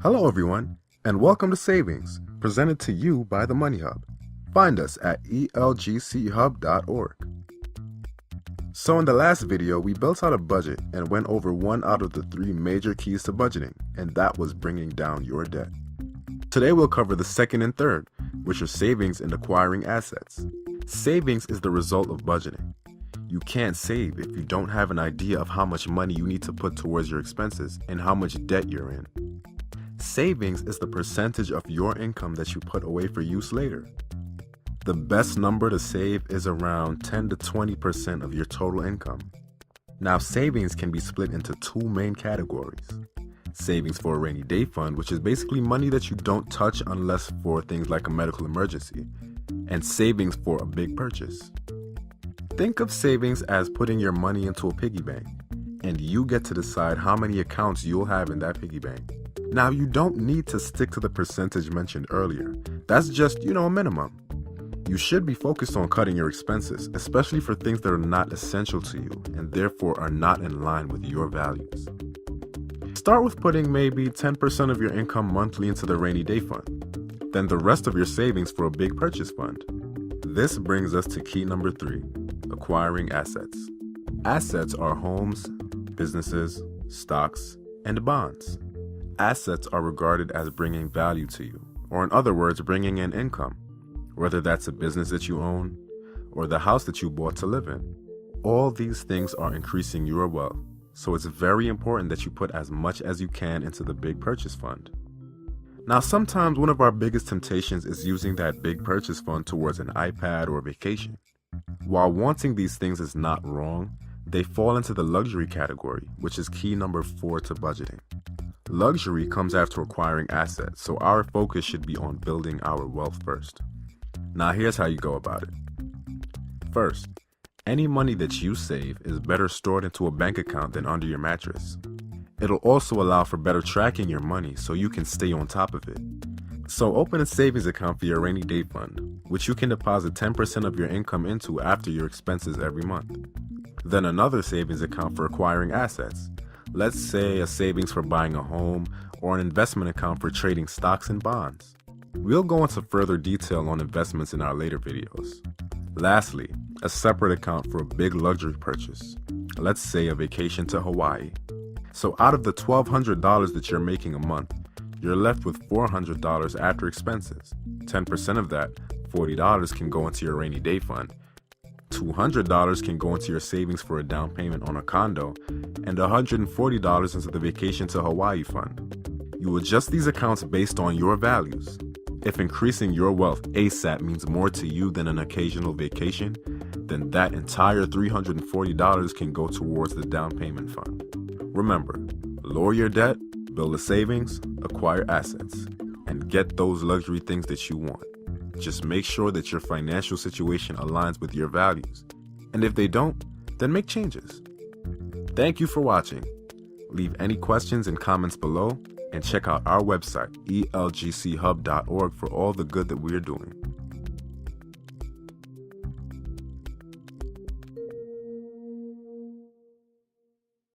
Hello everyone, and welcome to Savings, presented to you by the Money Hub. Find us at elgchub.org. So in the last video, we built out a budget and went over one out of the three major keys to budgeting, and that was bringing down your debt. Today we'll cover the second and third, which are savings and acquiring assets. Savings is the result of budgeting. You can't save if you don't have an idea of how much money you need to put towards your expenses and how much debt you're in. Savings is the percentage of your income that you put away for use later. The best number to save is around 10 to 20% of your total income. Now, savings can be split into two main categories. Savings for a rainy day fund, which is basically money that you don't touch unless for things like a medical emergency, and savings for a big purchase. Think of savings as putting your money into a piggy bank, and you get to decide how many accounts you'll have in that piggy bank. Now, you don't need to stick to the percentage mentioned earlier. That's just, a minimum. You should be focused on cutting your expenses, especially for things that are not essential to you and therefore are not in line with your values. Start with putting maybe 10% of your income monthly into the rainy day fund, then the rest of your savings for a big purchase fund. This brings us to key number 3, acquiring assets. Assets are homes, businesses, stocks, and bonds. Assets are regarded as bringing value to you, or in other words, bringing in income, whether that's a business that you own or the house that you bought to live in. All these things are increasing your wealth, so it's very important that you put as much as you can into the big purchase fund. Now, sometimes one of our biggest temptations is using that big purchase fund towards an iPad or a vacation. While wanting these things is not wrong, they fall into the luxury category, which is key number 4 to budgeting. Luxury comes after acquiring assets, so our focus should be on building our wealth first. Now here's how you go about it. First, any money that you save is better stored into a bank account than under your mattress. It'll also allow for better tracking your money so you can stay on top of it. So open a savings account for your rainy day fund, which you can deposit 10% of your income into after your expenses every month. Then another savings account for acquiring assets. Let's say a savings for buying a home or an investment account for trading stocks and bonds. We'll go into further detail on investments in our later videos. Lastly, a separate account for a big luxury purchase. Let's say a vacation to Hawaii. So out of the $1,200 that you're making a month, you're left with $400 after expenses. 10% of that, $40, can go into your rainy day fund. $200 can go into your savings for a down payment on a condo, and $140 into the vacation to Hawaii fund. You adjust these accounts based on your values. If increasing your wealth ASAP means more to you than an occasional vacation, then that entire $340 can go towards the down payment fund. Remember, lower your debt, build a savings, acquire assets, and get those luxury things that you want. Just make sure that your financial situation aligns with your values. And if they don't, then make changes. Thank you for watching. Leave any questions and comments below, and check out our website, elgchub.org, for all the good that we're doing.